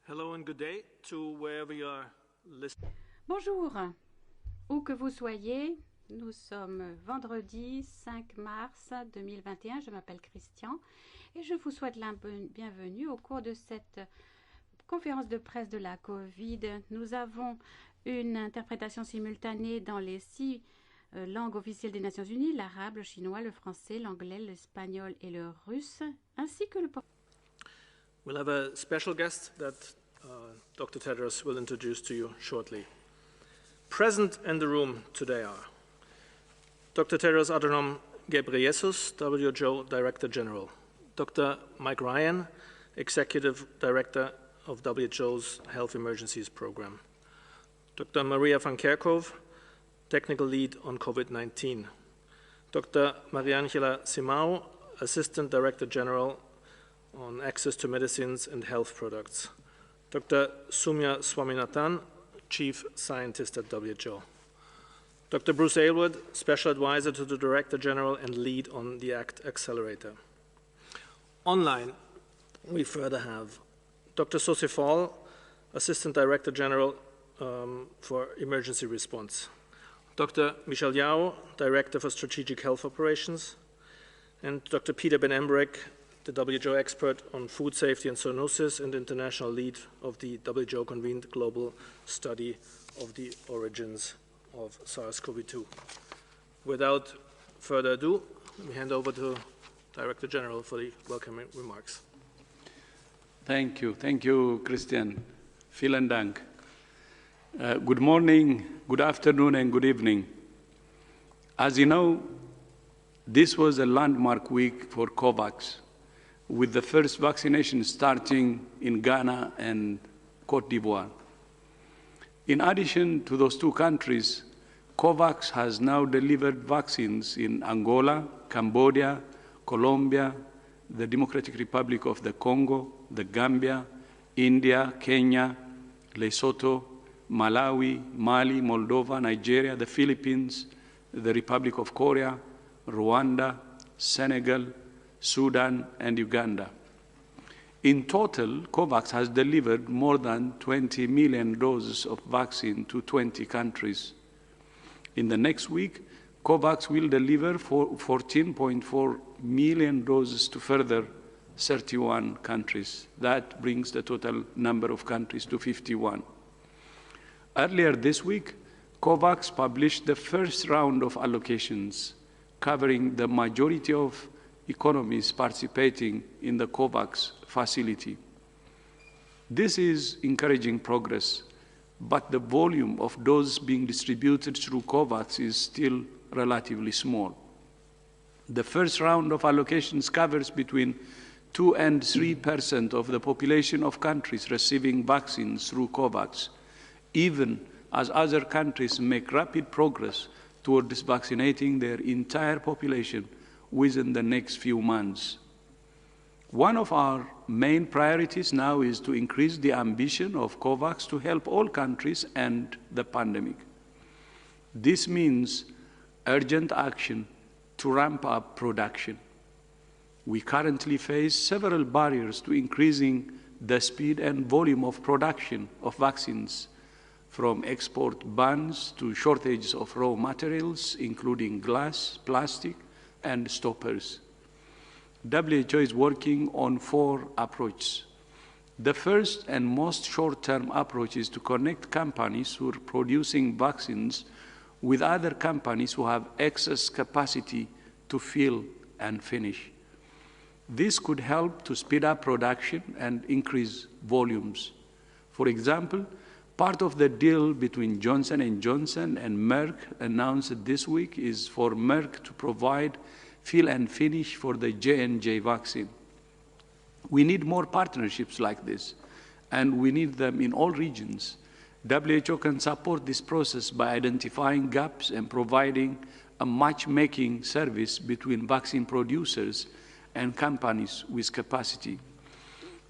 Hello and good day to wherever you are listening. Bonjour, où que vous soyez, nous sommes vendredi 5 mars 2021, je m'appelle Christian et je vous souhaite la bienvenue au cours de cette conférence de presse de la Covid. Nous avons une interprétation simultanée dans les 6 langues officielles des Nations Unies, l'arabe, le chinois, le français, l'anglais, l'espagnol et le russe, ainsi que le portugais. We'll have a special guest that Dr. Tedros will introduce to you shortly. Present in the room today are Dr. Tedros Adhanom Ghebreyesus, WHO Director General, Dr. Mike Ryan, Executive Director of WHO's Health Emergencies Program, Dr. Maria van Kerkhove, Technical Lead on COVID-19, Dr. Mariangela Simao, Assistant Director General on Access to Medicines and Health Products, Dr. Soumya Swaminathan, Chief Scientist at WHO, Dr. Bruce Aylward, Special Advisor to the Director General and Lead on the ACT Accelerator. Online, we further have Dr. Sose Fall, Assistant Director General for Emergency Response, Dr. Michel Yao, Director for Strategic Health Operations, and Dr. Peter Ben Embrek, the WHO expert on food safety and zoonosis and international lead of the WHO-convened global study of the origins of SARS-CoV-2. Without further ado, let me hand over to Director General for the welcoming remarks. Thank you, Christian. Vielen Dank. Good morning, good afternoon, and good evening. As you know, this was a landmark week for COVAX, with the first vaccination starting in Ghana and Côte d'Ivoire. In addition to those two countries, COVAX has now delivered vaccines in Angola, Cambodia, Colombia, the Democratic Republic of the Congo, the Gambia, India, Kenya, Lesotho, Malawi, Mali, Moldova, Nigeria, the Philippines, the Republic of Korea, Rwanda, Senegal, Sudan, and Uganda. In total, COVAX has delivered more than 20 million doses of vaccine to 20 countries. In the next week, COVAX will deliver 14.4 million doses to further 31 countries. That brings the total number of countries to 51. Earlier this week, COVAX published the first round of allocations, covering the majority of economies participating in the COVAX facility. This is encouraging progress, but the volume of doses being distributed through COVAX is still relatively small. The first round of allocations covers between 2 and 3% of the population of countries receiving vaccines through COVAX, even as other countries make rapid progress towards vaccinating their entire population within the next few months. One of our main priorities now is to increase the ambition of COVAX to help all countries end the pandemic. This means urgent action to ramp up production. We currently face several barriers to increasing the speed and volume of production of vaccines, from export bans to shortages of raw materials, including glass, plastic, and stoppers. WHO is working on 4 approaches. The first and most short-term approach is to connect companies who are producing vaccines with other companies who have excess capacity to fill and finish. This could help to speed up production and increase volumes. For example, part of the deal between Johnson & Johnson and Merck announced this week is for Merck to provide fill and finish for the J&J vaccine. We need more partnerships like this, and we need them in all regions. WHO can support this process by identifying gaps and providing a matchmaking service between vaccine producers and companies with capacity.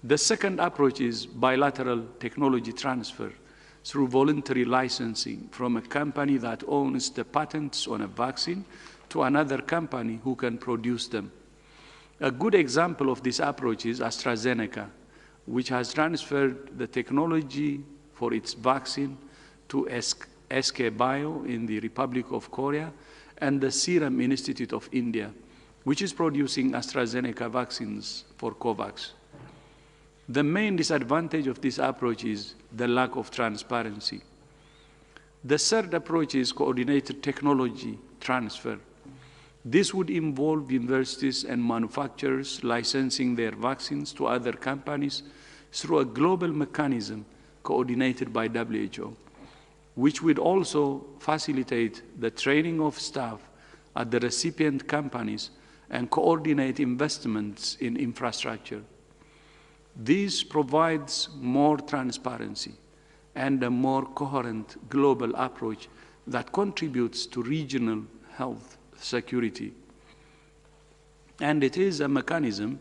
The second approach is bilateral technology transfer through voluntary licensing from a company that owns the patents on a vaccine to another company who can produce them. A good example of this approach is AstraZeneca, which has transferred the technology for its vaccine to SK Bio in the Republic of Korea and the Serum Institute of India, which is producing AstraZeneca vaccines for COVAX. The main disadvantage of this approach is the lack of transparency. The third approach is coordinated technology transfer. This would involve universities and manufacturers licensing their vaccines to other companies through a global mechanism coordinated by WHO, which would also facilitate the training of staff at the recipient companies and coordinate investments in infrastructure. This provides more transparency and a more coherent global approach that contributes to regional health security. And it is a mechanism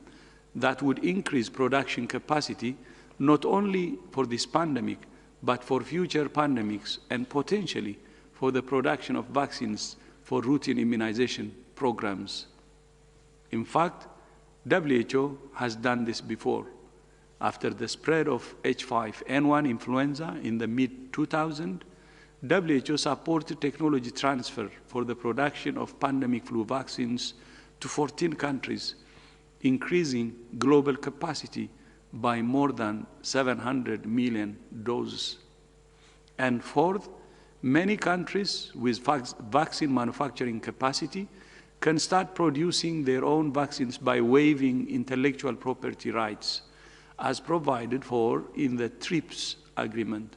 that would increase production capacity not only for this pandemic, but for future pandemics and potentially for the production of vaccines for routine immunization programs. In fact, WHO has done this before. After the spread of H5N1 influenza in the mid-2000s, WHO supported technology transfer for the production of pandemic flu vaccines to 14 countries, increasing global capacity by more than 700 million doses. And fourth, many countries with vaccine manufacturing capacity can start producing their own vaccines by waiving intellectual property rights, as provided for in the TRIPS agreement.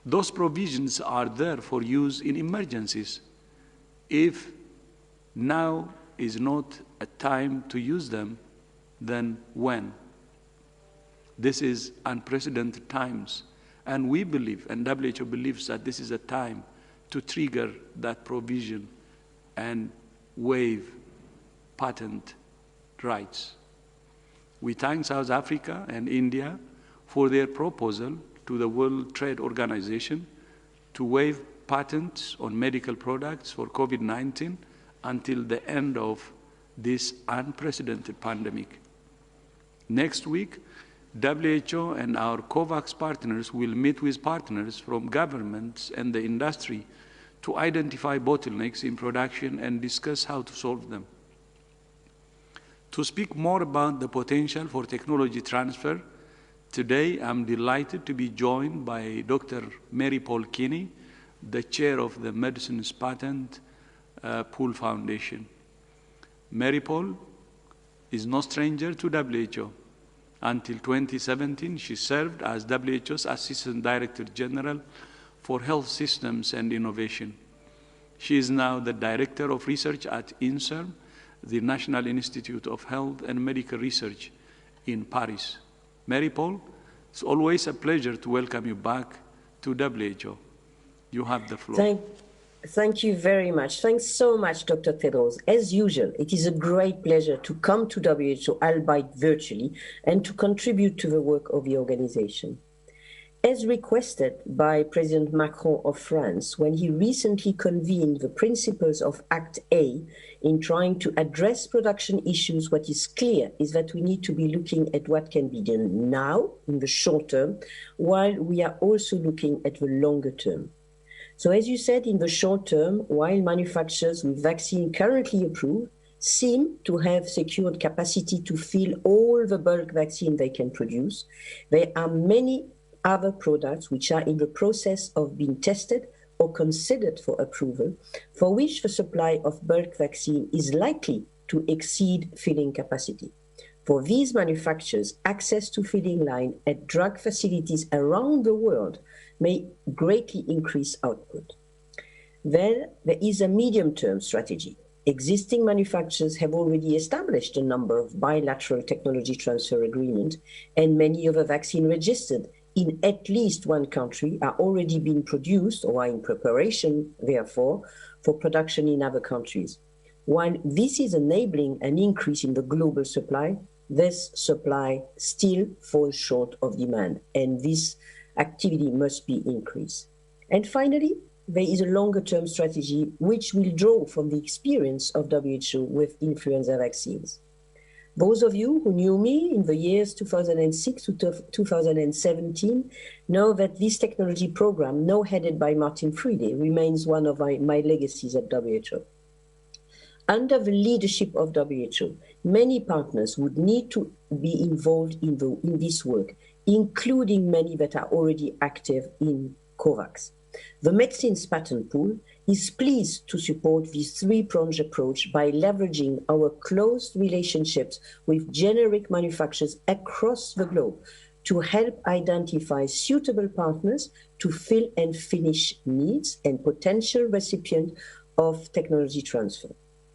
Those provisions are there for use in emergencies. If now is not a time to use them, then when? This is unprecedented times, and we believe, and WHO believes, that this is a time to trigger that provision and waive patent rights. We thank South Africa and India for their proposal to the World Trade Organization to waive patents on medical products for COVID-19 until the end of this unprecedented pandemic. Next week, WHO and our COVAX partners will meet with partners from governments and the industry to identify bottlenecks in production and discuss how to solve them. To speak more about the potential for technology transfer, today I'm delighted to be joined by Dr. Mary Paul Kinney, the chair of the Medicines Patent Pool Foundation. Mary Paul is no stranger to WHO. Until 2017, she served as WHO's Assistant Director General for Health Systems and Innovation. She is now the Director of Research at INSERM, the National Institute of Health and Medical Research in Paris. Mary Paul, it's always a pleasure to welcome you back to WHO. You have the floor. Thank you very much. Thanks so much, Dr. Tedros. As usual, it is a great pleasure to come to WHO, albeit virtually, and to contribute to the work of the organization. As requested by President Macron of France when he recently convened the principles of Act A in trying to address production issues, what is clear is that we need to be looking at what can be done now in the short term, while we are also looking at the longer term. So as you said, in the short term, while manufacturers with vaccine currently approved seem to have secured capacity to fill all the bulk vaccine they can produce, there are many other products which are in the process of being tested or considered for approval, for which the supply of bulk vaccine is likely to exceed filling capacity. For these manufacturers, access to filling line at drug facilities around the world may greatly increase output. Then there is a medium-term strategy. Existing manufacturers have already established a number of bilateral technology transfer agreements, and many of the vaccine registered in at least one country are already being produced or are in preparation, therefore, for production in other countries. While this is enabling an increase in the global supply, this supply still falls short of demand, and this activity must be increased. And finally, there is a longer-term strategy which will draw from the experience of WHO with influenza vaccines. Those of you who knew me in the years 2006 to 2017 know that this technology program, now headed by Martin Friede, remains one of my legacies at WHO. Under the leadership of WHO, many partners would need to be involved in this work, including many that are already active in COVAX. The Medicines Patent Pool is pleased to support this three-pronged approach by leveraging our close relationships with generic manufacturers across the globe to help identify suitable partners to fill and finish needs and potential recipients of technology transfer.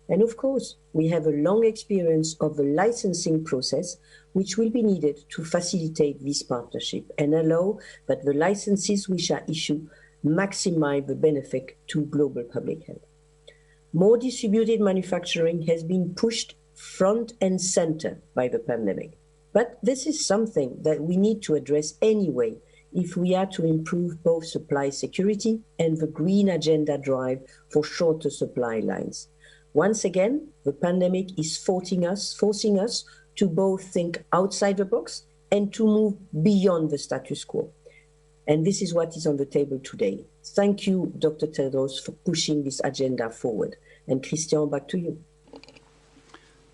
And of course, we have a long experience of the licensing process, which will be needed to facilitate this partnership and allow that the licenses which are issued maximize the benefit to global public health. More distributed manufacturing has been pushed front and center by the pandemic. But this is something that we need to address anyway if we are to improve both supply security and the green agenda drive for shorter supply lines. Once again, the pandemic is forcing us to both think outside the box and to move beyond the status quo. And this is what is on the table today. Thank you, Dr. Tedros, for pushing this agenda forward. And Christian, back to you.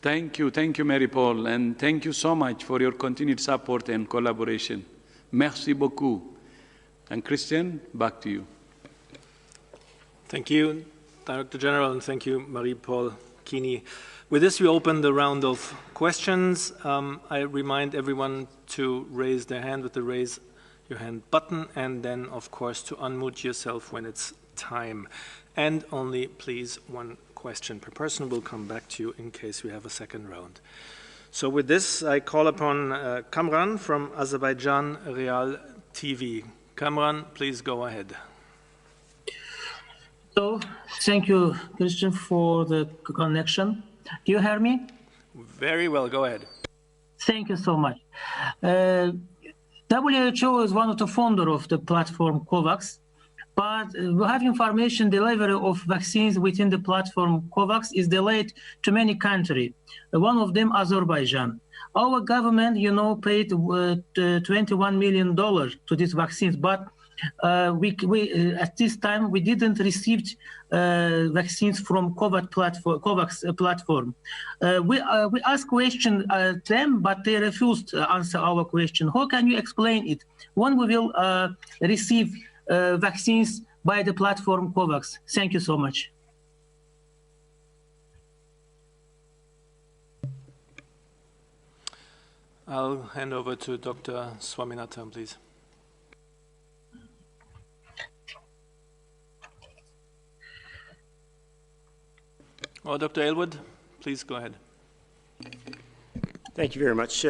Thank you, Mary-Paul, and thank you so much for your continued support and collaboration. Merci beaucoup. And Christian, back to you. Thank you, Director General, and thank you, Marie-Paul Kini. With this, we open the round of questions. I remind everyone to raise their hand with the raise your hand button, and then, of course, to unmute yourself when it's time. And only, please, one question per person. We'll come back to you in case we have a second round. So with this, I call upon Kamran from Azerbaijan Real TV. Kamran, please go ahead. So, thank you, Christian, for the connection. Do you hear me? Very well, go ahead. Thank you so much. WHO is one of the founders of the platform COVAX, but we have information delivery of vaccines within the platform COVAX is delayed to many countries. One of them, Azerbaijan. Our government, paid $21 million to these vaccines, but at this time, we didn't receive vaccines from COVAX platform. We asked questions to them, but they refused to answer our question. How can you explain it? When we will receive vaccines by the platform COVAX? Thank you so much. I'll hand over to Dr. Swaminathan, please. Or Dr. Aylward, please go ahead. Thank you very much,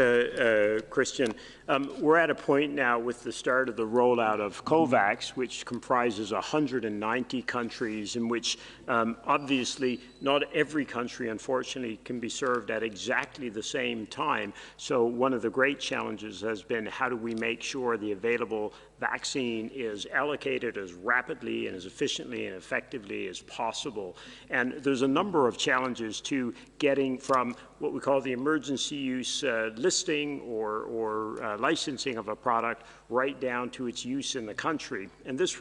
Christian. We're at a point now with the start of the rollout of COVAX, which comprises 190 countries, in which obviously not every country, unfortunately, can be served at exactly the same time. So one of the great challenges has been, how do we make sure the available vaccine is allocated as rapidly and as efficiently and effectively as possible? And there's a number of challenges to getting from what we call the emergency use listing or licensing of a product right down to its use in the country. And this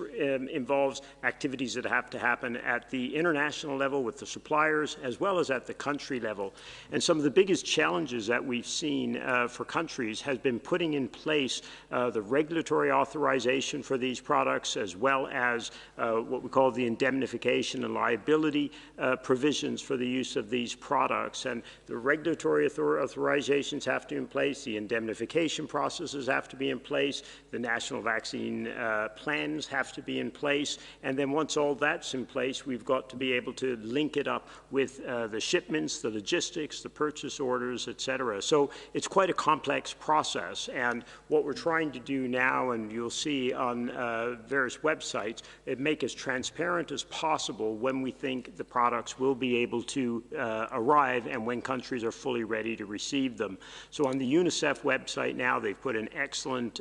involves activities that have to happen at the international level with the suppliers as well as at the country level. And some of the biggest challenges that we've seen for countries has been putting in place the regulatory authorization for these products, as well as what we call the indemnification and liability provisions for the use of these products. And the regulatory authorizations have to be in place, the indemnification processes have to be in place, the national vaccine plans have to be in place, and then once all that's in place, we've got to be able to link it up with the shipments, the logistics, the purchase orders, etc. So it's quite a complex process, and what we're trying to do now, and you'll see on various websites, make as transparent as possible when we think the products will be able to arrive and when countries are fully ready to receive them. So on the UNICEF website now, they've put an excellent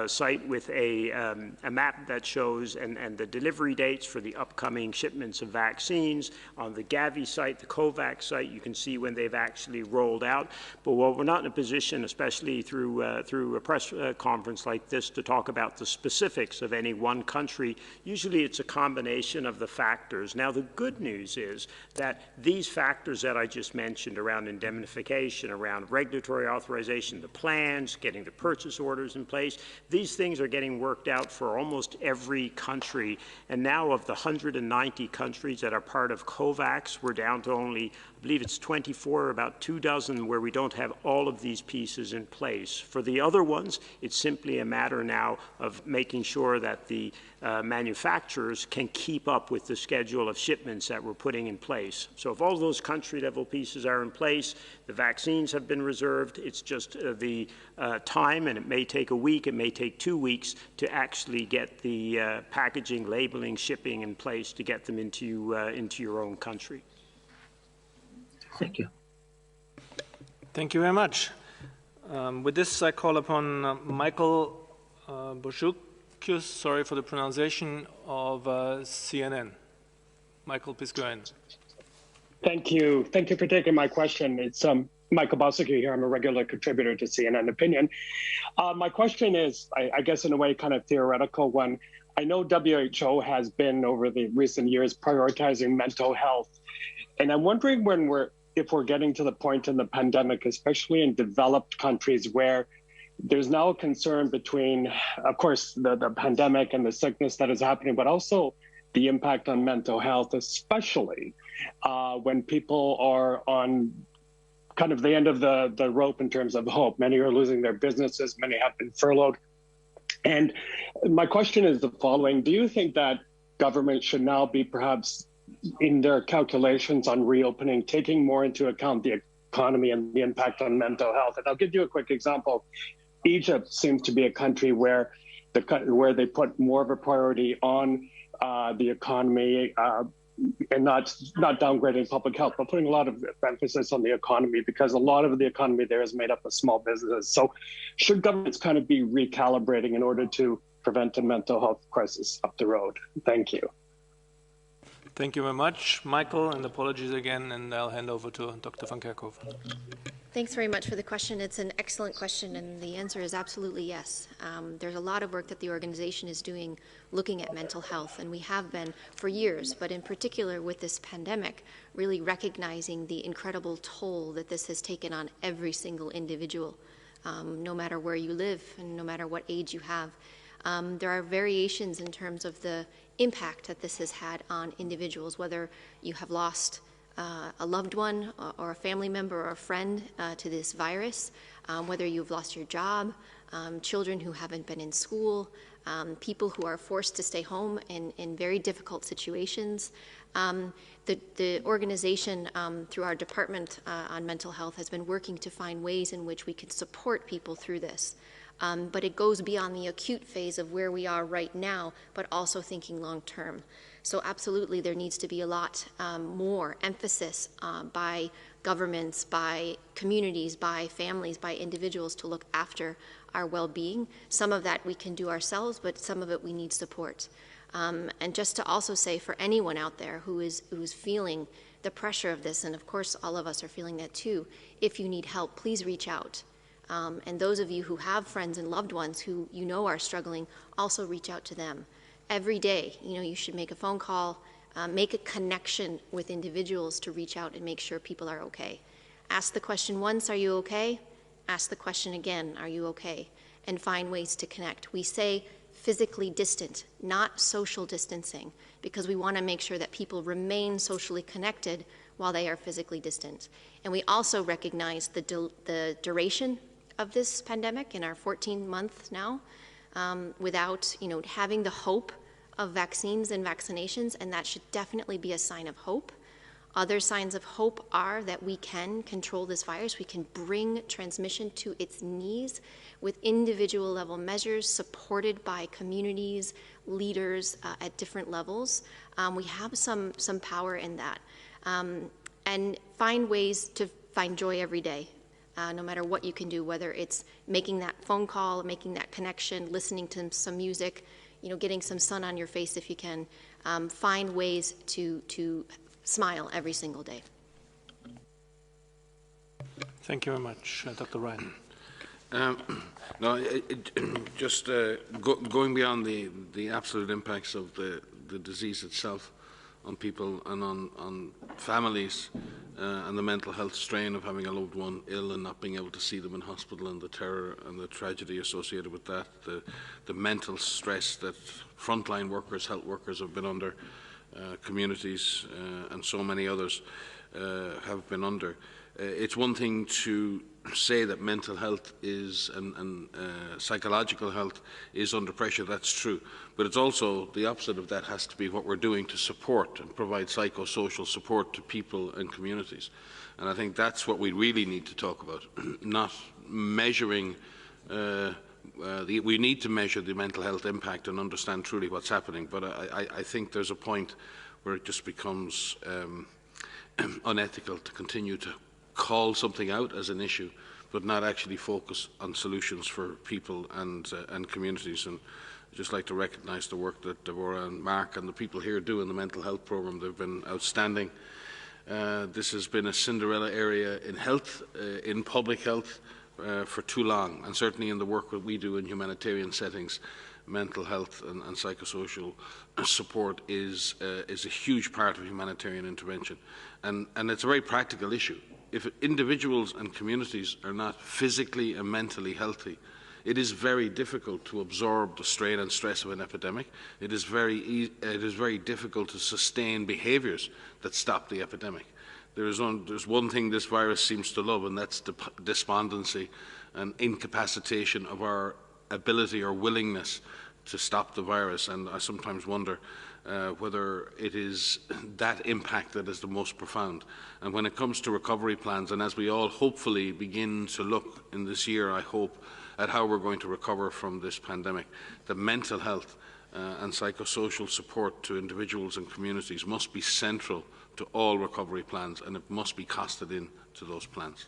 site with a map that shows and the delivery dates for the upcoming shipments of vaccines. On the Gavi site, the COVAX site, you can see when they've actually rolled out. But while we're not in a position, especially through a press conference like this, to talk about the specifics of any one country, usually it's a combination of the factors. Now, the good news is that these factors that I just mentioned around indemnification, around regulatory authorization, the plans, getting the purchase orders in place, these things are getting worked out for almost every country. And now of the 190 countries that are part of COVAX, we're down to only, I believe it's 24, about 24 where we don't have all of these pieces in place. For the other ones, it's simply a matter now of making sure that the manufacturers can keep up with the schedule of shipments that we're putting in place. So if all those country level pieces are in place, the vaccines have been reserved, it's just the time, and it may take a week, it may take 2 weeks to actually get the packaging, labeling, shipping in place to get them into your own country. Thank you. Thank you very much. With this, I call upon Michael Boshukius, sorry for the pronunciation, of CNN. Michael, please go ahead. Thank you. Thank you for taking my question. It's Michael Boshukius here. I'm a regular contributor to CNN Opinion. My question is, I guess in a way, kind of theoretical one. I know WHO has been, over the recent years, prioritizing mental health. And I'm wondering if we're getting to the point in the pandemic, especially in developed countries, where there's now a concern between, of course, the pandemic and the sickness that is happening, but also the impact on mental health, especially when people are on kind of the end of the rope in terms of hope. Many are losing their businesses, many have been furloughed. And my question is the following: do you think that government should now be perhaps in their calculations on reopening, taking more into account the economy and the impact on mental health? And I'll give you a quick example. Egypt seems to be a country where they put more of a priority on the economy and not downgrading public health, but putting a lot of emphasis on the economy, because a lot of the economy there is made up of small businesses. So should governments kind of be recalibrating in order to prevent a mental health crisis up the road? Thank you. Thank you very much, Michael, and apologies again, and I'll hand over to Dr. van Kerkhoven. Thanks very much for the question. It's an excellent question, and the answer is absolutely yes. There's a lot of work that the organization is doing looking at mental health, and we have been for years, but in particular with this pandemic, really recognizing the incredible toll that this has taken on every single individual, no matter where you live and no matter what age you have. There are variations in terms of the impact that this has had on individuals, whether you have lost a loved one or a family member or a friend to this virus, whether you've lost your job, children who haven't been in school, people who are forced to stay home in very difficult situations. The organization, through our Department on Mental Health, has been working to find ways in which we can support people through this. But it goes beyond the acute phase of where we are right now, but also thinking long term. So absolutely, there needs to be a lot more emphasis by governments, by communities, by families, by individuals to look after our well-being. Some of that we can do ourselves, but some of it we need support. And just to also say, for anyone out there who's feeling the pressure of this, and of course all of us are feeling that too, if you need help, please reach out. And those of you who have friends and loved ones who you know are struggling, also reach out to them. Every day, you should make a phone call, make a connection with individuals to reach out and make sure people are okay. Ask the question once, are you okay? Ask the question again, are you okay? And find ways to connect. We say physically distant, not social distancing, because we want to make sure that people remain socially connected while they are physically distant. And we also recognize the duration of this pandemic in our 14 months now, without having the hope of vaccines and vaccinations, and that should definitely be a sign of hope. Other signs of hope are that we can control this virus. We can bring transmission to its knees with individual level measures supported by communities, leaders at different levels. We have some power in that. And find ways to find joy every day, no matter what you can do, whether it's making that phone call, making that connection, listening to some music, getting some sun on your face if you can. Find ways to smile every single day. Thank you very much, Dr. Ryan. Going beyond the absolute impacts of the disease itself on people and on families and the mental health strain of having a loved one ill and not being able to see them in hospital, and the terror and the tragedy associated with that, the mental stress that frontline workers, health workers have been under, communities and so many others have been under. It's one thing to say that mental health is and psychological health is under pressure. That's true, but it's also the opposite of that has to be what we're doing to support and provide psychosocial support to people and communities. And I think that's what we really need to talk about, not measuring. We need to measure the mental health impact and understand truly what's happening, but I think there's a point where it just becomes unethical to continue to call something out as an issue, but not actually focus on solutions for people and communities. And I'd just like to recognise the work that Deborah and Mark and the people here do in the mental health programme. They've been outstanding. This has been a Cinderella area in health, in public health, for too long, and certainly in the work that we do in humanitarian settings, mental health and psychosocial support is a huge part of humanitarian intervention, and it's a very practical issue. If individuals and communities are not physically and mentally healthy, it is very difficult to absorb the strain and stress of an epidemic. It is very difficult to sustain behaviours that stop the epidemic. There's one thing this virus seems to love, and that's despondency and incapacitation of our ability or willingness to stop the virus. And I sometimes wonder whether it is that impact that is the most profound. And when it comes to recovery plans, and as we all hopefully begin to look in this year, I hope, at how we're going to recover from this pandemic, the mental health and psychosocial support to individuals and communities must be central to all recovery plans, and it must be costed in to those plans.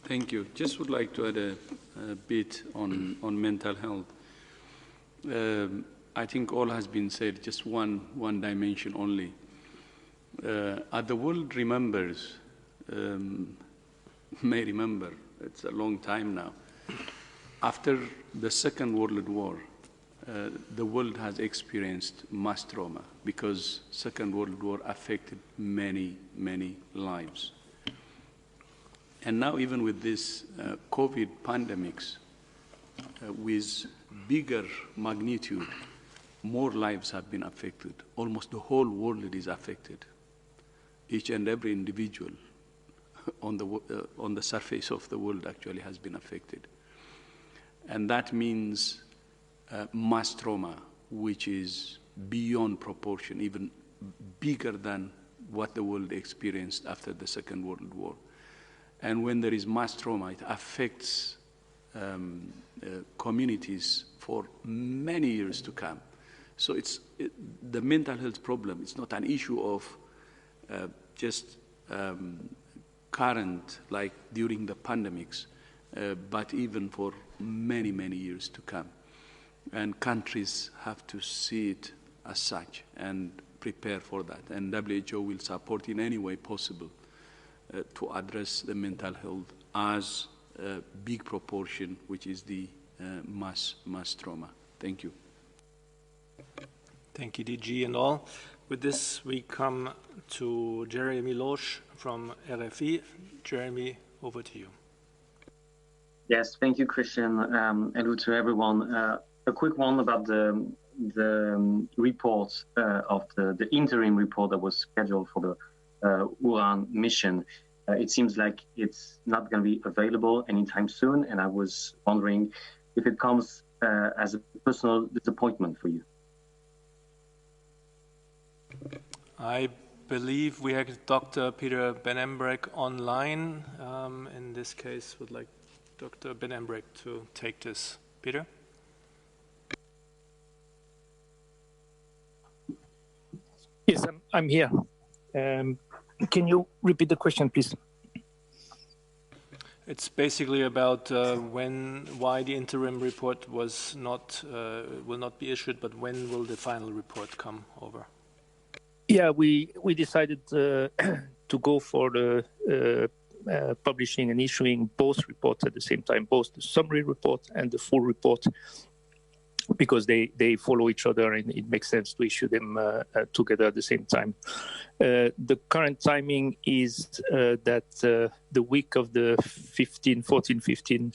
Thank you. Just would like to add a bit on mental health. I think all has been said, just one dimension only. As the world remembers, may remember, it's a long time now, after the Second World War, the world has experienced mass trauma because Second World War affected many, many lives. And now even with this COVID pandemics, with bigger magnitude, more lives have been affected. Almost the whole world is affected. Each and every individual on the surface of the world actually has been affected. And that means mass trauma, which is beyond proportion, even bigger than what the world experienced after the Second World War. And when there is mass trauma, it affects communities for many years to come. So the mental health problem, it's not an issue of just current, like during the pandemics, but even for many, many years to come. And countries have to see it as such and prepare for that. And WHO will support in any way possible to address the mental health as a big proportion, which is the mass trauma. Thank you. Thank you, DG and all. With this, we come to Jeremy Loesch from RFI. Jeremy, over to you. Yes, thank you, Christian. Hello to everyone. A quick one about the report of the interim report that was scheduled for the Wuhan mission. It seems like it's not going to be available anytime soon, and I was wondering if it comes as a personal disappointment for you. I believe we have Dr. Peter Ben-Embrek online. In this case, would like Dr. Ben-Embrek to take this. Peter? Yes, I'm here. Can you repeat the question, please? It's basically about why the interim report was not will not be issued, but when will the final report come over? Yeah, we decided to go for the publishing and issuing both reports at the same time, both the summary report and the full report, because they follow each other and it makes sense to issue them together at the same time. The current timing is that the week of the 14-15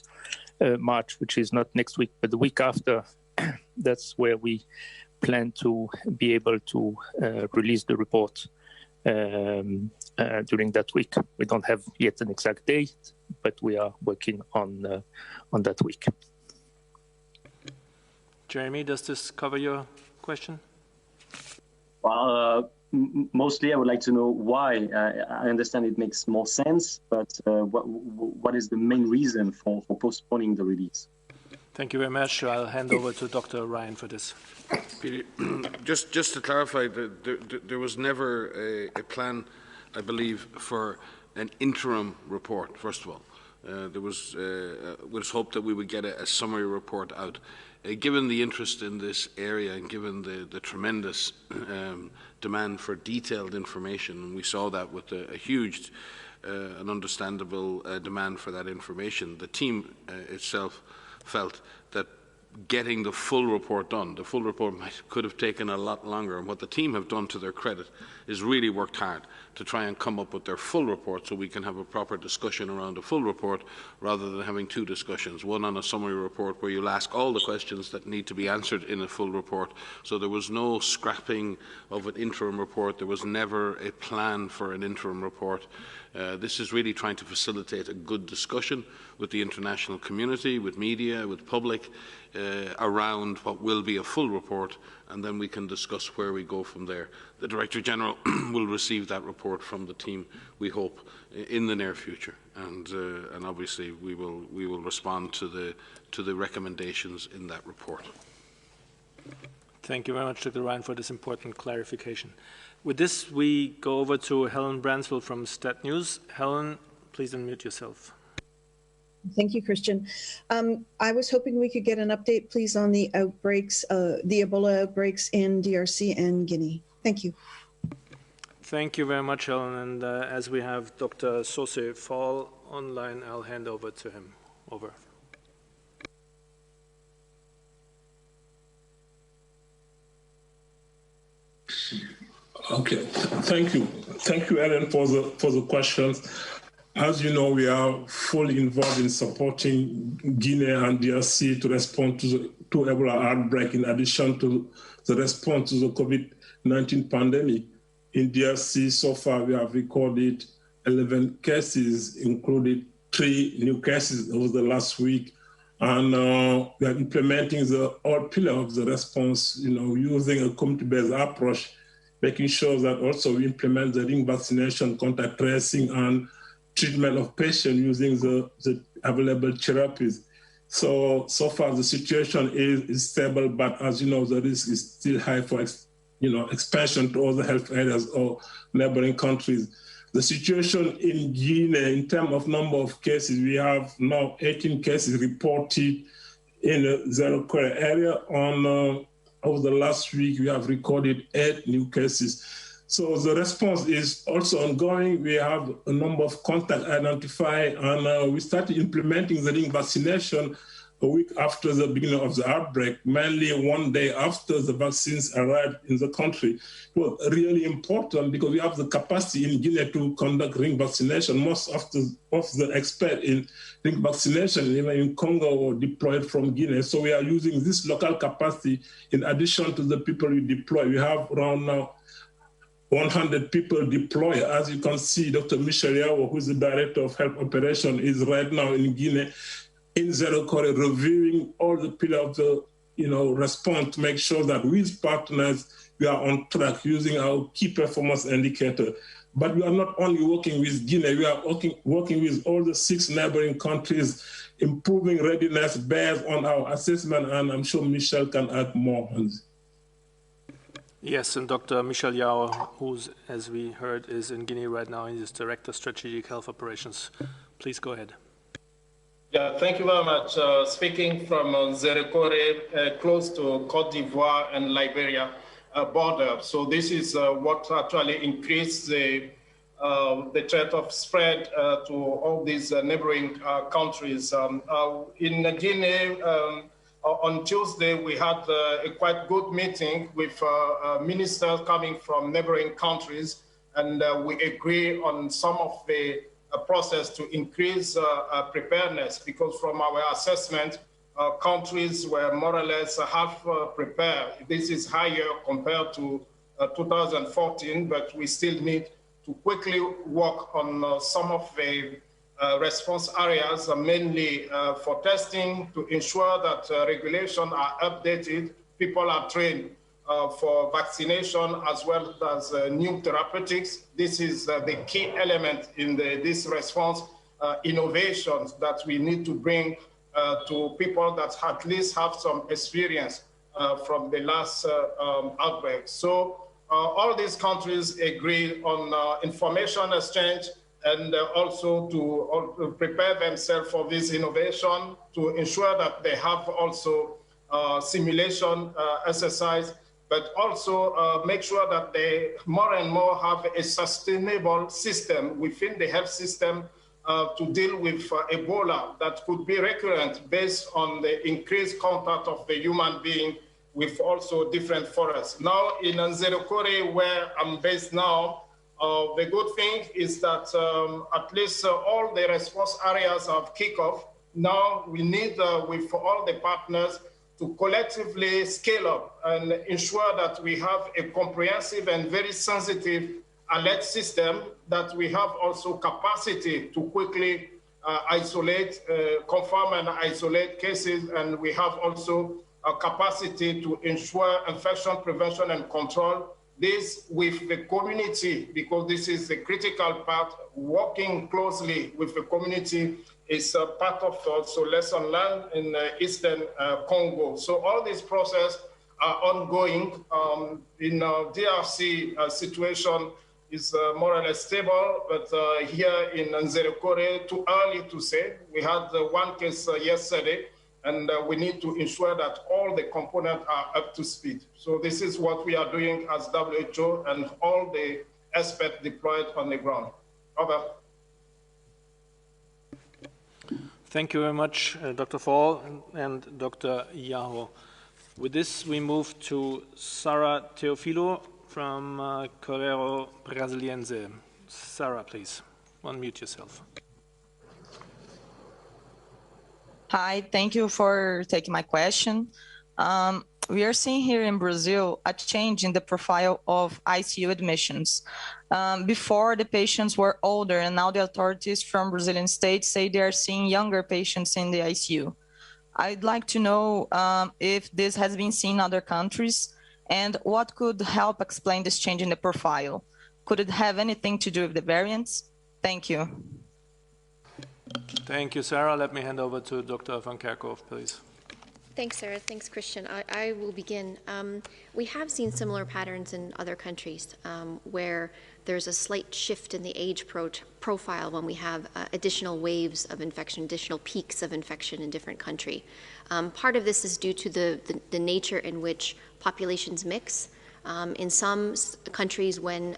March, which is not next week, but the week after, that's where we plan to be able to release the report during that week. We don't have yet an exact date, but we are working on that week. Jeremy, does this cover your question? Well, mostly I would like to know why. I understand it makes more sense, but what is the main reason for postponing the release? Thank you very much. I'll hand over to Dr. Ryan for this. Peter, just to clarify, there was never a plan, I believe, for an interim report, first of all. There was hope that we would get a summary report out. Given the interest in this area and given the tremendous demand for detailed information, and we saw that with a huge and understandable demand for that information, the team itself felt that getting the full report done, the full report could have taken a lot longer, and what the team have done to their credit is really worked hard to try and come up with their full report so we can have a proper discussion around a full report rather than having two discussions, one on a summary report where you'll ask all the questions that need to be answered in a full report. So there was no scrapping of an interim report. There was never a plan for an interim report. This is really trying to facilitate a good discussion with the international community, with media, with public, around what will be a full report, and then we can discuss where we go from there. The Director General will receive that report from the team, we hope, in the near future, and obviously we will respond to the recommendations in that report. Thank you very much, Dr. Ryan, for this important clarification. With this, we go over to Helen Bransfield from Stat News. Helen, please unmute yourself. Thank you, Christian. I was hoping we could get an update, please, on the outbreaks, the Ebola outbreaks in DRC and Guinea. Thank you. Thank you very much, Helen. And as we have Dr. Sose Fall online, I'll hand over to him. Over. Okay, thank you. Thank you, Ellen, for the questions. As you know, we are fully involved in supporting Guinea and DRC to respond to Ebola outbreak, in addition to the response to the COVID-19 pandemic. In DRC, so far, we have recorded 11 cases, including 3 new cases over the last week. And we are implementing all pillars of the response, using a community-based approach, making sure that also we implement the ring vaccination, contact tracing, and treatment of patients using the available therapies. So far the situation is stable, but as you know, the risk is still high for expansion to other health areas or neighboring countries. The situation in Guinea, in terms of number of cases, we have now 18 cases reported in the zero COVID area. Over the last week, we have recorded 8 new cases. So the response is also ongoing. We have a number of contacts identified, and we started implementing the ring vaccination a week after the beginning of the outbreak, mainly one day after the vaccines arrived in the country. It was really important because we have the capacity in Guinea to conduct ring vaccination. Most of the experts in ring vaccination, even in Congo, were deployed from Guinea. So we are using this local capacity in addition to the people we deploy. We have around now 100 people deployed. As you can see, Dr. Michel Yao, who is the Director of Health Operation, is right now in Guinea, in Zero COVID, reviewing all the pillars of the response to make sure that with partners we are on track using our key performance indicator. But we are not only working with Guinea, we are working with all the 6 neighboring countries, improving readiness based on our assessment, and I'm sure Michel can add more on this. Yes, and Dr. Michel Yao, who's, as we heard, is in Guinea right now. He's Director of Strategic Health Operations. Please go ahead. Yeah, thank you very much. Speaking from Zerekore, close to Cote d'Ivoire and Liberia border. So this is what actually increased the threat of spread to all these neighboring countries. In Guinea, on Tuesday, we had a quite good meeting with ministers coming from neighboring countries, and we agree on some of the process to increase preparedness, because from our assessment, countries were more or less half prepared. This is higher compared to 2014, but we still need to quickly work on some of the response areas, mainly for testing, to ensure that regulations are updated, people are trained for vaccination as well as new therapeutics. This is the key element in this response innovations that we need to bring to people that at least have some experience from the last outbreak. So all these countries agree on information exchange and also to prepare themselves for this innovation, to ensure that they have also simulation exercise, but also make sure that they more and more have a sustainable system within the health system to deal with Ebola that could be recurrent based on the increased contact of the human being with also different forests. Now in Zerekore, where I'm based now, the good thing is that at least all the response areas have kicked off. Now we need, with all the partners, to collectively scale up and ensure that we have a comprehensive and very sensitive alert system, that we have also capacity to quickly isolate, confirm and isolate cases, and we have also a capacity to ensure infection prevention and control. This with the community, because this is the critical part. Working closely with the community is a part of also lesson learned in Eastern Congo. So all these processes are ongoing. In DRC situation is more or less stable, but here in Zerekore, too early to say. We had one case yesterday, and we need to ensure that all the components are up to speed. So this is what we are doing as WHO and all the experts deployed on the ground. Over. Thank you very much, Dr. Fall and Dr. Yao. With this, we move to Sarah Teofilo from Correio Brasiliense. Sarah, please, unmute yourself. Hi, thank you for taking my question. We are seeing here in Brazil a change in the profile of ICU admissions. Before, the patients were older, and now the authorities from Brazilian states say they are seeing younger patients in the ICU. I'd like to know if this has been seen in other countries, and what could help explain this change in the profile. Could it have anything to do with the variants? Thank you. Thank you, Sarah. Let me hand over to Dr. van Kerkhoff, please. Thanks, Sarah. Thanks, Christian. I will begin. We have seen similar patterns in other countries where there's a slight shift in the age profile when we have additional waves of infection, additional peaks of infection in different countries. Part of this is due to the nature in which populations mix. In some countries, when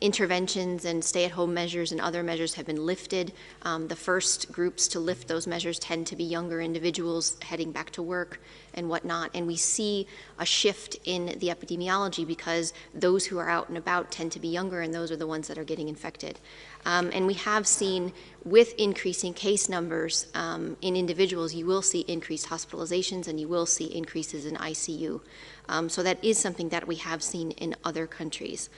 interventions and stay-at-home measures and other measures have been lifted, the first groups to lift those measures tend to be younger individuals heading back to work and whatnot. And we see a shift in the epidemiology because those who are out and about tend to be younger, and those are the ones that are getting infected. And we have seen, with increasing case numbers in individuals, you will see increased hospitalizations and you will see increases in ICU. So that is something that we have seen in other countries.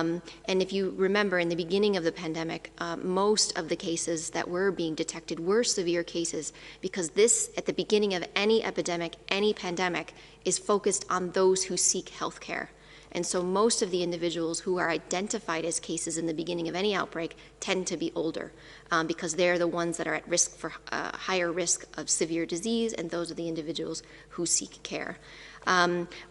And if you remember, in the beginning of the pandemic, most of the cases that were being detected were severe cases, because this, at the beginning of any epidemic, any pandemic, is focused on those who seek health care. And so most of the individuals who are identified as cases in the beginning of any outbreak tend to be older, because they're the ones that are at risk for higher risk of severe disease, and those are the individuals who seek care.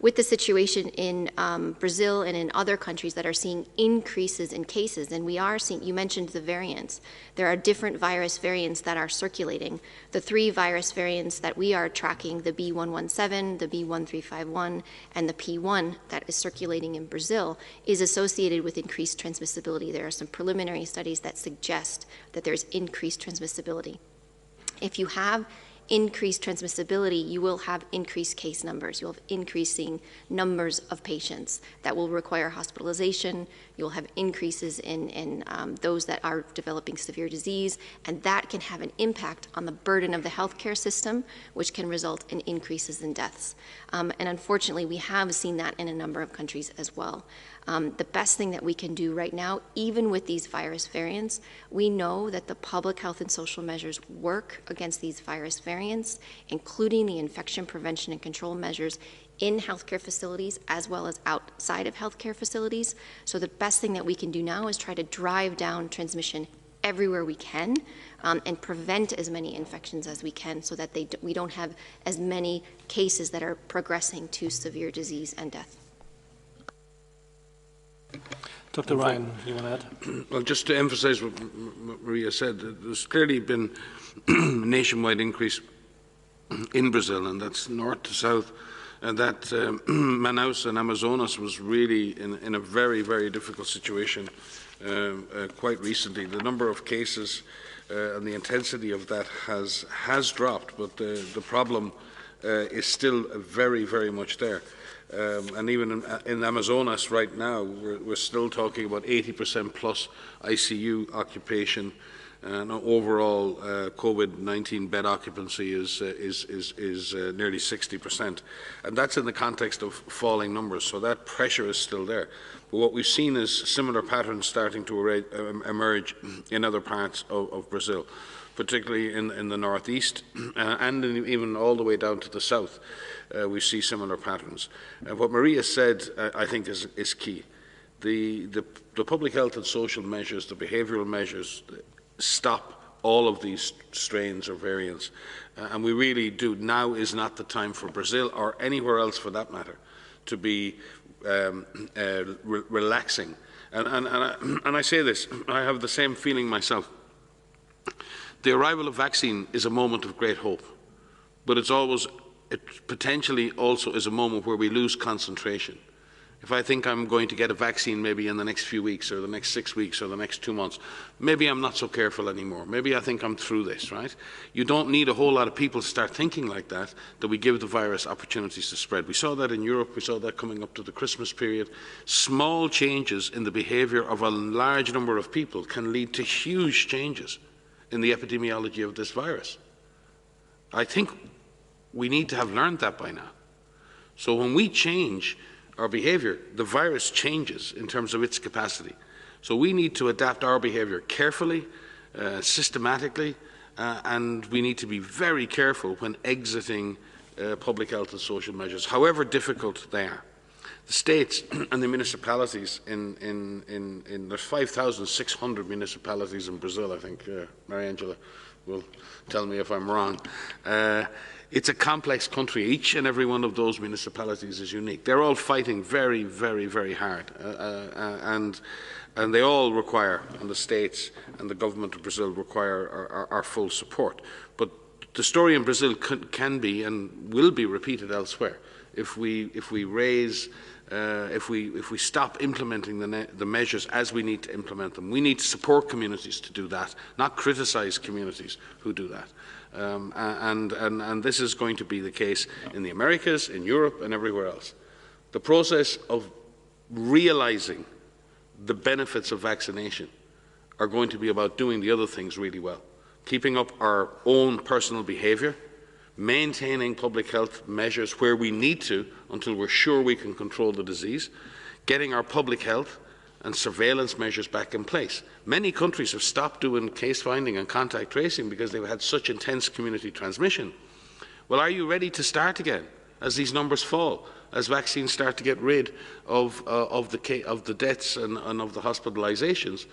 With the situation in Brazil and in other countries that are seeing increases in cases, and we are seeing, you mentioned the variants, there are different virus variants that are circulating. The 3 virus variants that we are tracking, the B117, the B1351, and the P1 that is circulating in Brazil, is associated with increased transmissibility. There are some preliminary studies that suggest that there's increased transmissibility. If you have increased transmissibility, you will have increased case numbers. You'll have increasing numbers of patients that will require hospitalization. You'll have increases in those that are developing severe disease, and that can have an impact on the burden of the healthcare system, which can result in increases in deaths. And unfortunately, we have seen that in a number of countries as well. The best thing that we can do right now, even with these virus variants, we know that the public health and social measures work against these virus variants, including the infection prevention and control measures in healthcare facilities as well as outside of healthcare facilities. So the best thing that we can do now is try to drive down transmission everywhere we can, and prevent as many infections as we can, so that we don't have as many cases that are progressing to severe disease and death. Dr. Ryan, you want to add? Well, just to emphasize what Maria said, there's clearly been a nationwide increase in Brazil, and that's north to south, and that Manaus and Amazonas was really in a very, very difficult situation quite recently. The number of cases and the intensity of that has dropped, but the problem is still very, very much there. And even in Amazonas right now, we're still talking about 80% plus ICU occupation, and overall COVID-19 bed occupancy is nearly 60%, and that's in the context of falling numbers. So that pressure is still there. But what we've seen is similar patterns starting to emerge in other parts of Brazil, particularly in the northeast and even all the way down to the south. We see similar patterns. What Maria said, I think, is key. The public health and social measures, the behavioural measures, stop all of these strains or variants. And we really do. Now is not the time for Brazil, or anywhere else for that matter, to be relaxing. And I say this, I have the same feeling myself. The arrival of vaccine is a moment of great hope, but it potentially also is a moment where we lose concentration. If I think I'm going to get a vaccine maybe in the next few weeks or the next 6 weeks or the next 2 months, maybe I'm not so careful anymore. Maybe I think I'm through this, right? You don't need a whole lot of people to start thinking like that we give the virus opportunities to spread. We saw that in Europe. We saw that coming up to the Christmas period. Small changes in the behaviour of a large number of people can lead to huge changes in the epidemiology of this virus. I think we need to have learned that by now. So when we change our behaviour, the virus changes in terms of its capacity. So we need to adapt our behaviour carefully, systematically, and we need to be very careful when exiting public health and social measures, however difficult they are. The states and the municipalities there's 5,600 municipalities in Brazil, I think. Mariangela will tell me if I'm wrong. It's a complex country. Each and every one of those municipalities is unique. They're all fighting very, very, very hard, and they all require, and the states and the government of Brazil require our full support. But the story in Brazil can be and will be repeated elsewhere if we stop implementing the measures as we need to implement them. We need to support communities to do that, not criticise communities who do that. And this is going to be the case in the Americas, in Europe, and everywhere else. The process of realising the benefits of vaccination are going to be about doing the other things really well. Keeping up our own personal behaviour, maintaining public health measures where we need to until we're sure we can control the disease, getting our public health and surveillance measures back in place. Many countries have stopped doing case finding and contact tracing because they've had such intense community transmission. Well, are you ready to start again as these numbers fall, as vaccines start to get rid of the deaths and of the hospitalizations,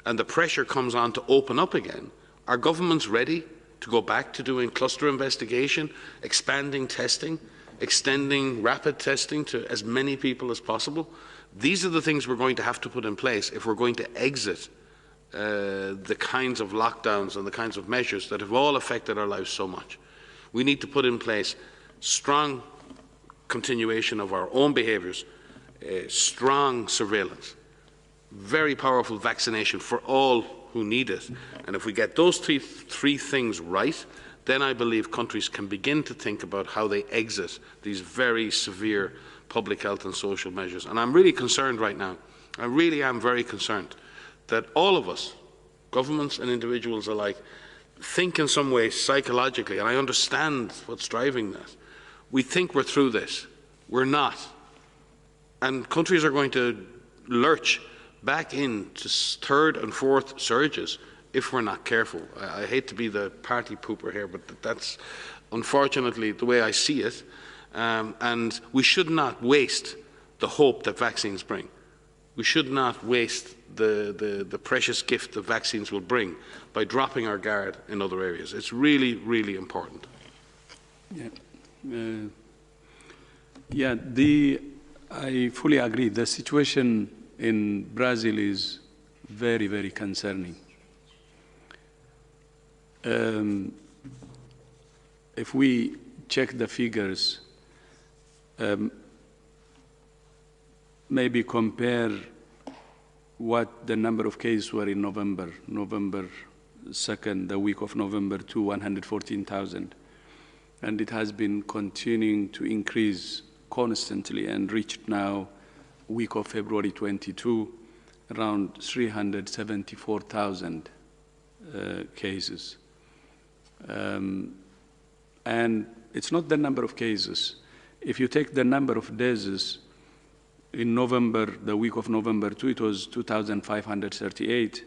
and the pressure comes on to open up again? Are governments ready to go back to doing cluster investigation, expanding testing, extending rapid testing to as many people as possible? These are the things we're going to have to put in place if we're going to exit the kinds of lockdowns and the kinds of measures that have all affected our lives so much. We need to put in place strong continuation of our own behaviours, strong surveillance, very powerful vaccination for all who need it. And if we get those three things right, then I believe countries can begin to think about how they exit these very severe public health and social measures. And I'm really concerned right now, I really am very concerned, that all of us, governments and individuals alike, think in some way psychologically, and I understand what's driving that. We think we're through this. We're not. And countries are going to lurch back into third and fourth surges if we're not careful. I hate to be the party pooper here, but that's unfortunately the way I see it. And we should not waste the hope that vaccines bring. We should not waste the precious gift that vaccines will bring by dropping our guard in other areas. It's really, really important. Yeah. I fully agree. The situation in Brazil is very, very concerning. If we check the figures, maybe compare what the number of cases were in November 2nd, the week of November, to 114,000. And it has been continuing to increase constantly and reached now, week of February 22, around 374,000 cases. And it's not the number of cases. If you take the number of deaths, in November, the week of November 2, it was 2,538.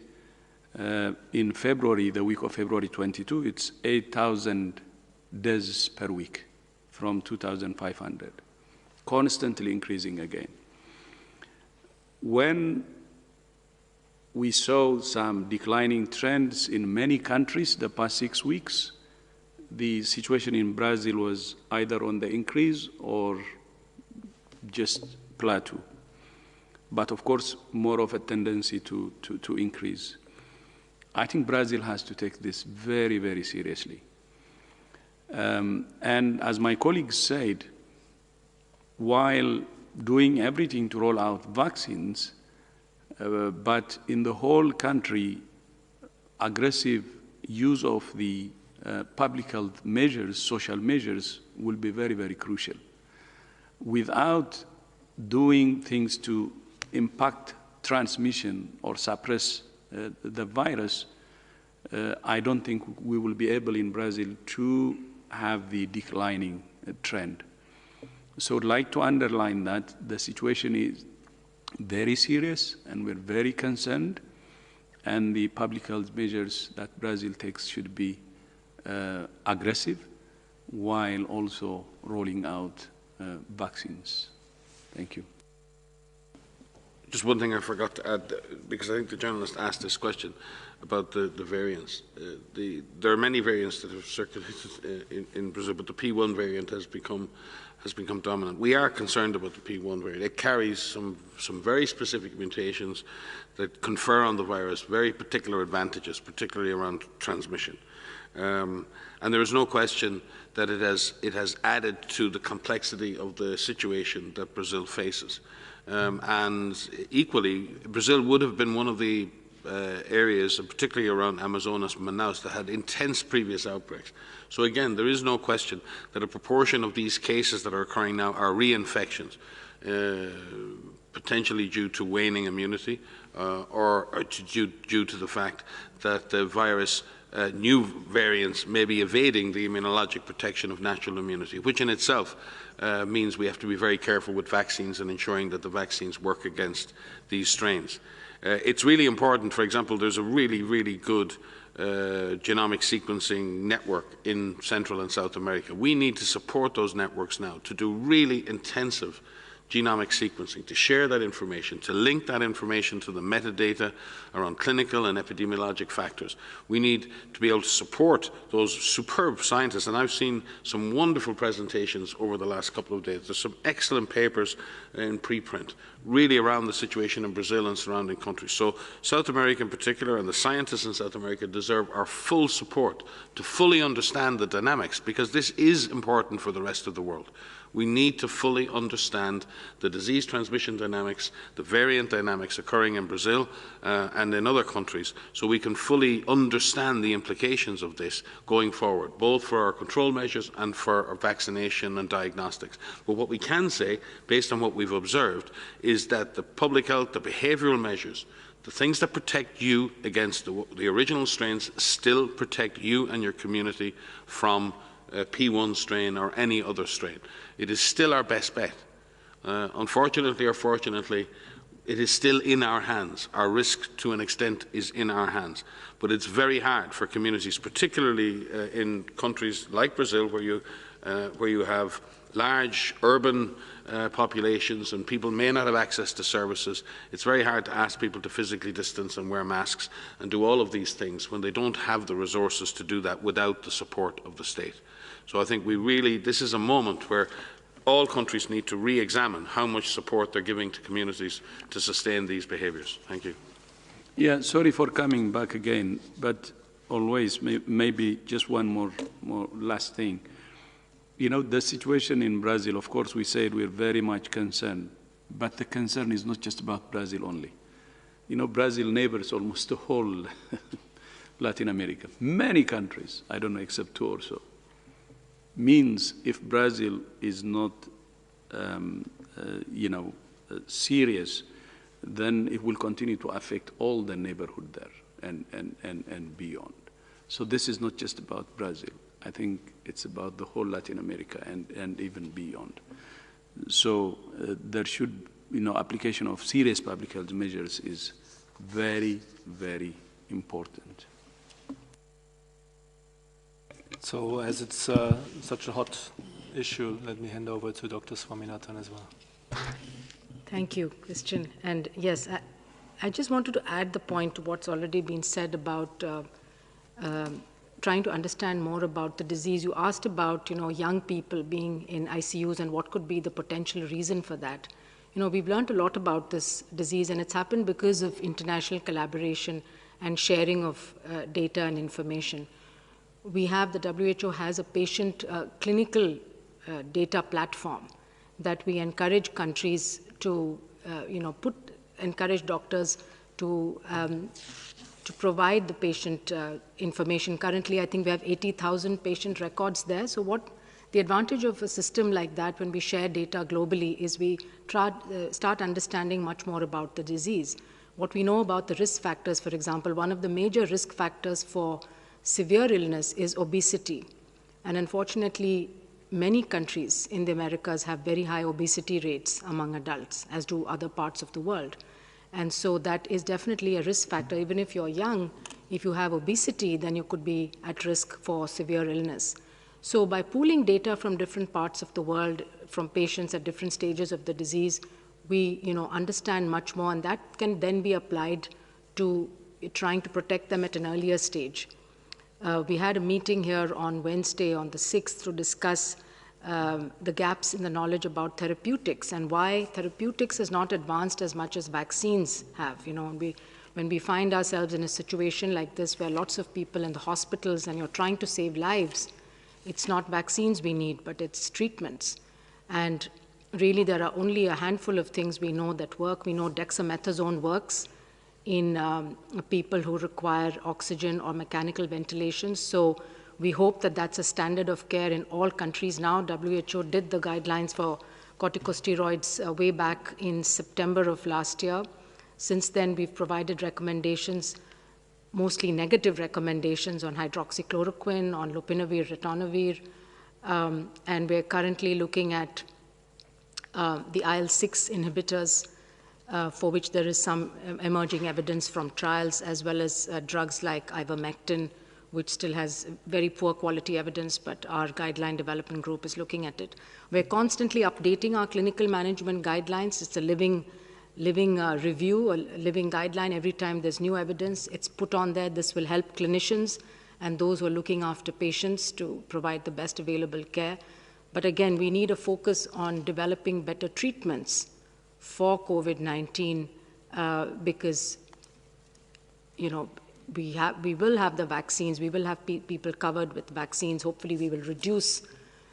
In February, the week of February 22, it's 8,000 deaths per week from 2,500, constantly increasing again. When we saw some declining trends in many countries the past 6 weeks, the situation in Brazil was either on the increase or just plateau. But of course, more of a tendency to increase. I think Brazil has to take this very, very seriously. And as my colleagues said, while doing everything to roll out vaccines, but in the whole country, aggressive use of the public health measures, social measures, will be very, very crucial. Without doing things to impact transmission or suppress the virus, I don't think we will be able in Brazil to have the declining trend. So I'd like to underline that the situation is very serious and we're very concerned, and the public health measures that Brazil takes should be aggressive while also rolling out vaccines. Thank you. Just one thing I forgot to add, because I think the journalist asked this question about the variants. There are many variants that have circulated in Brazil, but the P1 variant has become dominant. We are concerned about the P1 variant. It carries some very specific mutations that confer on the virus very particular advantages, particularly around transmission. And there is no question that it has added to the complexity of the situation that Brazil faces. And equally, Brazil would have been one of the areas, particularly around Amazonas, Manaus, that had intense previous outbreaks. So again, there is no question that a proportion of these cases that are occurring now are reinfections, potentially due to waning immunity or due to the fact that the virus new variants may be evading the immunologic protection of natural immunity, which in itself means we have to be very careful with vaccines and ensuring that the vaccines work against these strains. It's really important, for example, there's a really, really good genomic sequencing network in Central and South America. We need to support those networks now to do really intensive genomic sequencing, to share that information, to link that information to the metadata around clinical and epidemiologic factors. We need to be able to support those superb scientists, and I've seen some wonderful presentations over the last couple of days. There's some excellent papers in preprint, really around the situation in Brazil and surrounding countries. So South America in particular, and the scientists in South America, deserve our full support to fully understand the dynamics, because this is important for the rest of the world. We need to fully understand the disease transmission dynamics, the variant dynamics occurring in Brazil and in other countries, so we can fully understand the implications of this going forward, both for our control measures and for our vaccination and diagnostics. But what we can say, based on what we've observed, is that the public health, the behavioural measures, the things that protect you against the original strains still protect you and your community from P1 strain or any other strain. It is still our best bet. Unfortunately or fortunately, it is still in our hands. Our risk, to an extent, is in our hands. But it's very hard for communities, particularly in countries like Brazil, where you have large urban populations and people may not have access to services. It's very hard to ask people to physically distance and wear masks and do all of these things when they don't have the resources to do that without the support of the state. So I think this is a moment where all countries need to re-examine how much support they're giving to communities to sustain these behaviours. Thank you. Yeah, sorry for coming back again, but always maybe just one more last thing. You know, the situation in Brazil, of course, we said we're very much concerned, but the concern is not just about Brazil only. You know, Brazil neighbors almost the whole Latin America. Many countries, I don't know, except 2 or so. Means if Brazil is not, serious, then it will continue to affect all the neighborhood there and beyond. So this is not just about Brazil. I think it's about the whole Latin America and even beyond. So there should, application of serious public health measures is very, very important. So as it's such a hot issue, let me hand over to Dr. Swaminathan as well. Thank you, Christian. And yes, I just wanted to add the point to what's already been said about trying to understand more about the disease. You asked about, young people being in ICUs and what could be the potential reason for that. We've learned a lot about this disease, and it's happened because of international collaboration and sharing of data and information. We have, the WHO has a patient clinical data platform that we encourage countries to, encourage doctors to provide the patient information. Currently, I think we have 80,000 patient records there. So what the advantage of a system like that when we share data globally is we start understanding much more about the disease. What we know about the risk factors, for example, one of the major risk factors for severe illness is obesity. And unfortunately, many countries in the Americas have very high obesity rates among adults, as do other parts of the world. And so that is definitely a risk factor. Even if you're young, if you have obesity, then you could be at risk for severe illness. So by pooling data from different parts of the world, from patients at different stages of the disease, we understand much more, and that can then be applied to trying to protect them at an earlier stage. We had a meeting here on Wednesday, on the 6th, to discuss the gaps in the knowledge about therapeutics and why therapeutics is not advanced as much as vaccines have. When we find ourselves in a situation like this where lots of people in the hospitals and you're trying to save lives, it's not vaccines we need, but it's treatments. And really there are only a handful of things we know that work. We know dexamethasone works in people who require oxygen or mechanical ventilation. So we hope that that's a standard of care in all countries now. WHO did the guidelines for corticosteroids way back in September of last year. Since then, we've provided recommendations. mostly negative recommendations on hydroxychloroquine, on lopinavir, ritonavir, and we're currently looking at the IL-6 inhibitors, for which there is some emerging evidence from trials, as well as drugs like ivermectin, which still has very poor quality evidence, but our guideline development group is looking at it. We're constantly updating our clinical management guidelines. It's a living review, a living guideline. Every time there's new evidence, it's put on there. This will help clinicians and those who are looking after patients to provide the best available care. But again, we need a focus on developing better treatments for COVID-19 because, you know, we will have the vaccines, we will have people covered with vaccines. Hopefully we will reduce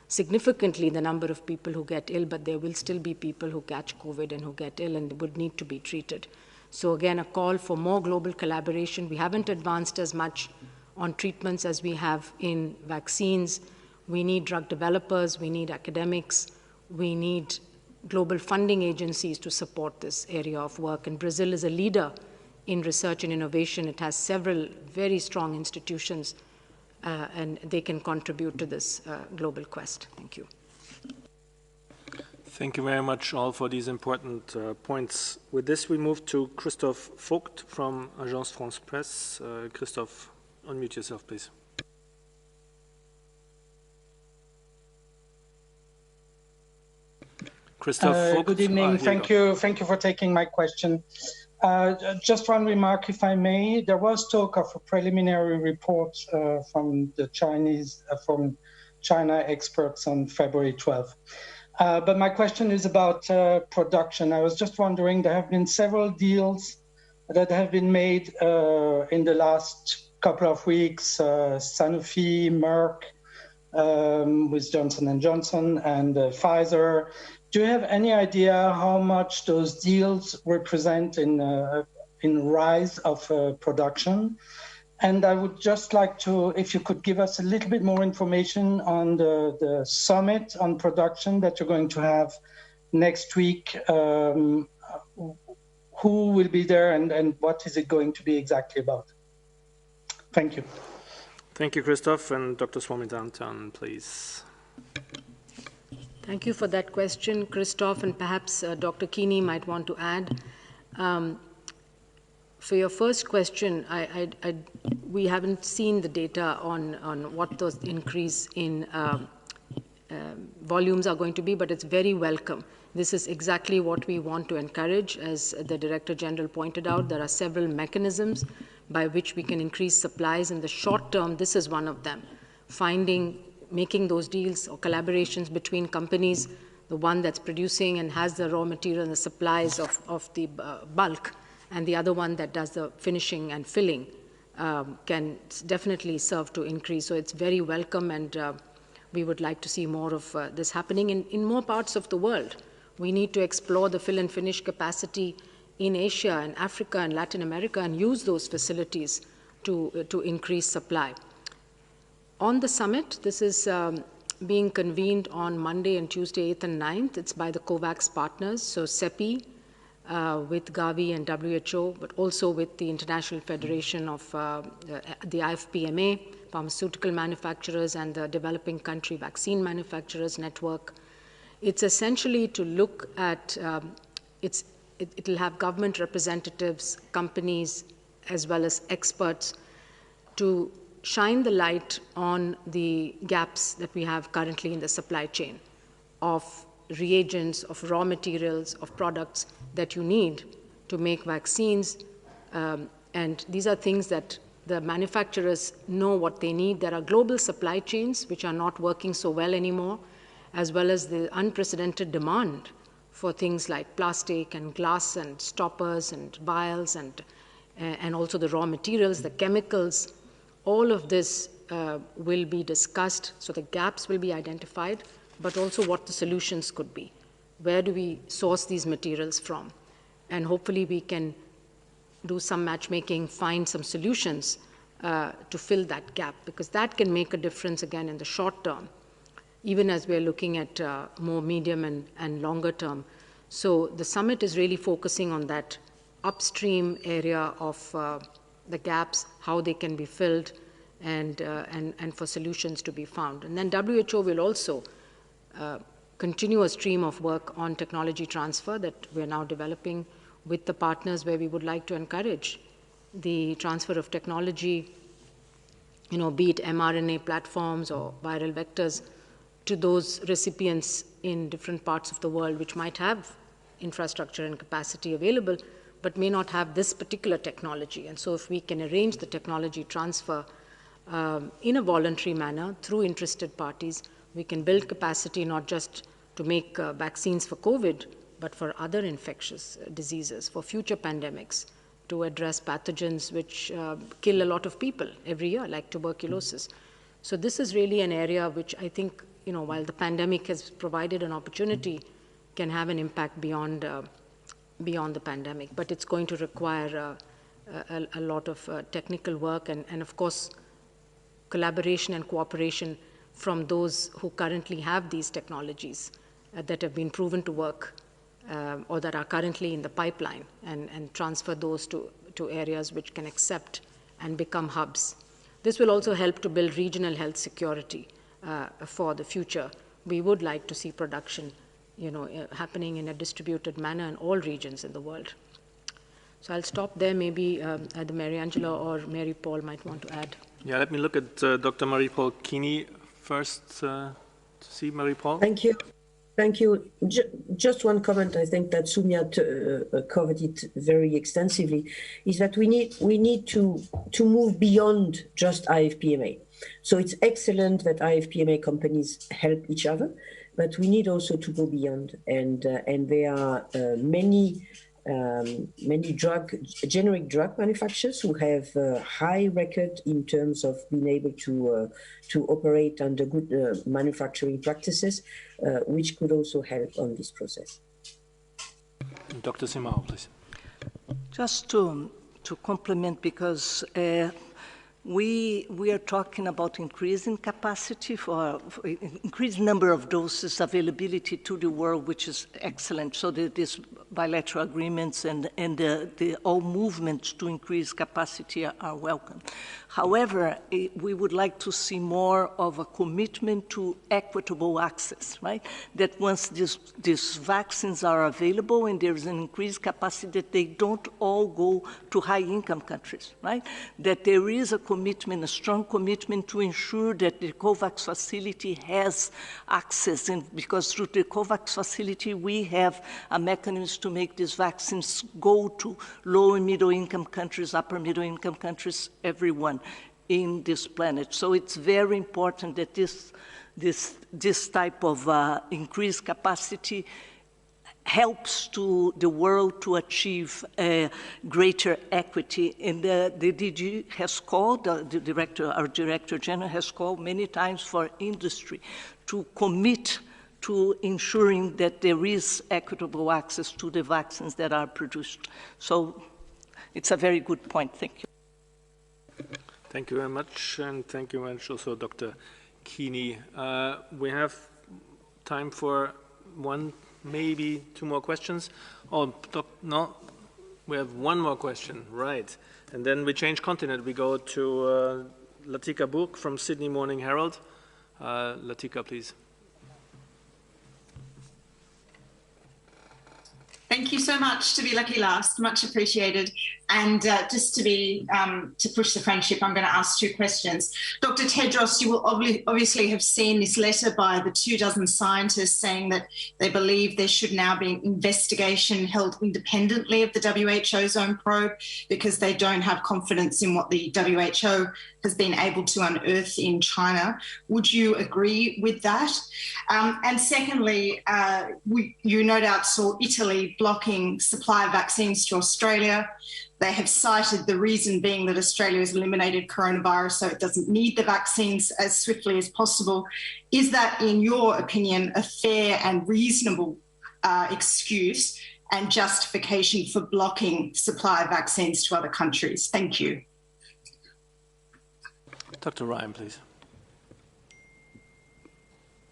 significantly the number of people who get ill, but there will still be people who catch COVID and who get ill and would need to be treated. So again, a call for more global collaboration. We haven't advanced as much on treatments as we have in vaccines. We need drug developers, we need academics, we need global funding agencies to support this area of work. And Brazil is a leader in research and innovation. It has several very strong institutions, and they can contribute to this global quest. Thank you. Thank you very much all for these important points. With this, we move to Christophe Vogt from Agence France Presse. Christophe, unmute yourself, please. Christophe Vogt. Good evening. Thank you for taking my question. Just one remark, if I may. There was talk of a preliminary report from the from China experts on February 12th. But my question is about production. I was just wondering, there have been several deals that have been made in the last couple of weeks, Sanofi, Merck, with Johnson & Johnson, and Pfizer. Do you have any idea how much those deals represent in rise of production? And I would just like to, if you could give us a little bit more information on the summit on production that you're going to have next week. Who will be there and what is it going to be exactly about? Thank you. Thank you, Christophe. And Dr. Swaminathan, please. Thank you for that question, Christophe, and perhaps Dr. Keeney might want to add. For your first question, we haven't seen the data on what those increase in volumes are going to be, but it's very welcome. This is exactly what we want to encourage. As the Director General pointed out, there are several mechanisms by which we can increase supplies in the short term. This is one of them. Making those deals or collaborations between companies, the one that's producing and has the raw material and the supplies of the bulk, and the other one that does the finishing and filling, can definitely serve to increase. So it's very welcome, and we would like to see more of this happening in more parts of the world. We need to explore the fill and finish capacity in Asia and Africa and Latin America and use those facilities to increase supply. On the summit, this is being convened on Monday and Tuesday, 8th and 9th. It's by the COVAX partners, so CEPI with Gavi and WHO, but also with the International Federation of the IFPMA, pharmaceutical manufacturers, and the Developing Country Vaccine Manufacturers Network. It's essentially to look at, it'll have government representatives, companies, as well as experts to shine the light on the gaps that we have currently in the supply chain of reagents, of raw materials, of products that you need to make vaccines. And these are things that the manufacturers know what they need. There are global supply chains which are not working so well anymore, as well as the unprecedented demand for things like plastic and glass and stoppers and vials and also the raw materials, the chemicals. All of this will be discussed, so the gaps will be identified, but also what the solutions could be. Where do we source these materials from? And hopefully we can do some matchmaking, find some solutions to fill that gap, because that can make a difference again in the short term, even as we're looking at more medium and longer term. So the summit is really focusing on that upstream area of the gaps, how they can be filled, and for solutions to be found. And then WHO will also continue a stream of work on technology transfer that we're now developing with the partners, where we would like to encourage the transfer of technology, be it mRNA platforms or viral vectors, to those recipients in different parts of the world which might have infrastructure and capacity available, but may not have this particular technology. And so if we can arrange the technology transfer in a voluntary manner through interested parties, we can build capacity not just to make vaccines for COVID, but for other infectious diseases, for future pandemics, to address pathogens which kill a lot of people every year, like tuberculosis. So this is really an area which I think, while the pandemic has provided an opportunity, can have an impact beyond the pandemic. But it's going to require a lot of technical work and of course, collaboration and cooperation from those who currently have these technologies that have been proven to work or that are currently in the pipeline, and transfer those to areas which can accept and become hubs. This will also help to build regional health security for the future. We would like to see production happening in a distributed manner in all regions in the world. So I'll stop there. Maybe either Mary Angela or Mary Paul might want to add. Yeah, let me look at Dr. Marie-Paul Keeney first to see Mary Paul. Thank you. Thank you. Just one comment, I think that Soumya covered it very extensively, is that we need to move beyond just IFPMA. So it's excellent that IFPMA companies help each other, but we need also to go beyond. And there are many generic drug manufacturers who have a high record in terms of being able to operate under good manufacturing practices, which could also help on this process. Dr. Simao, please. Just to complement, because we are talking about increasing capacity for increased number of doses, availability to the world, which is excellent. So these bilateral agreements and the all movements to increase capacity are welcome. However, we would like to see more of a commitment to equitable access, right? That once these vaccines are available and there's an increased capacity, that they don't all go to high-income countries, right? That there is a commitment, a strong commitment to ensure that the COVAX facility has access, and because through the COVAX facility we have a mechanism to make these vaccines go to low and middle income countries, upper middle income countries, everyone in this planet. So it's very important that this type of increased capacity helps to the world to achieve greater equity. And the DG has called, our Director General has called many times for industry to commit to ensuring that there is equitable access to the vaccines that are produced. So it's a very good point. Thank you. Thank you very much, and thank you very much also, Dr. Keeney. We have time for one, maybe two more questions. Oh, no, we have one more question, right. And then we change continent. We go to Latika Book from Sydney Morning Herald. Latika, please. Thank you so much to be lucky last, much appreciated. And just to push the friendship, I'm going to ask two questions. Dr. Tedros, you will obviously have seen this letter by the 24 scientists saying that they believe there should now be an investigation held independently of the WHO's own probe because they don't have confidence in what the WHO has been able to unearth in China. Would you agree with that? And secondly, you no doubt saw Italy blocking supply of vaccines to Australia. They have cited the reason being that Australia has eliminated coronavirus, so it doesn't need the vaccines as swiftly as possible. Is that, in your opinion, a fair and reasonable excuse and justification for blocking supply of vaccines to other countries? Thank you. Dr. Ryan, please.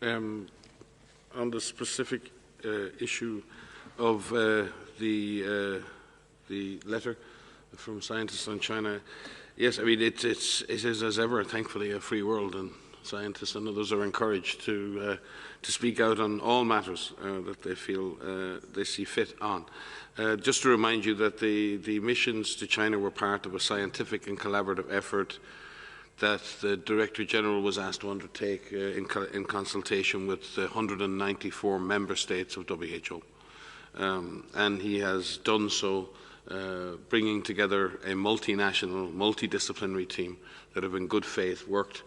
On the specific issue of the letter, from scientists on China. Yes, I mean, it is as ever, thankfully, a free world, and scientists and others are encouraged to speak out on all matters that they feel they see fit on. Just to remind you that the missions to China were part of a scientific and collaborative effort that the Director General was asked to undertake in consultation with the 194 member states of WHO. And he has done so, bringing together a multinational, multidisciplinary team that have in good faith worked,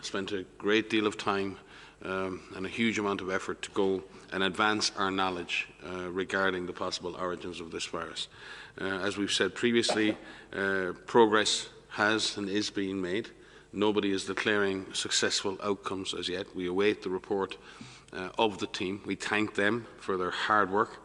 spent a great deal of time and a huge amount of effort to go and advance our knowledge regarding the possible origins of this virus. As we've said previously, progress has and is being made. Nobody is declaring successful outcomes as yet. We await the report of the team. We thank them for their hard work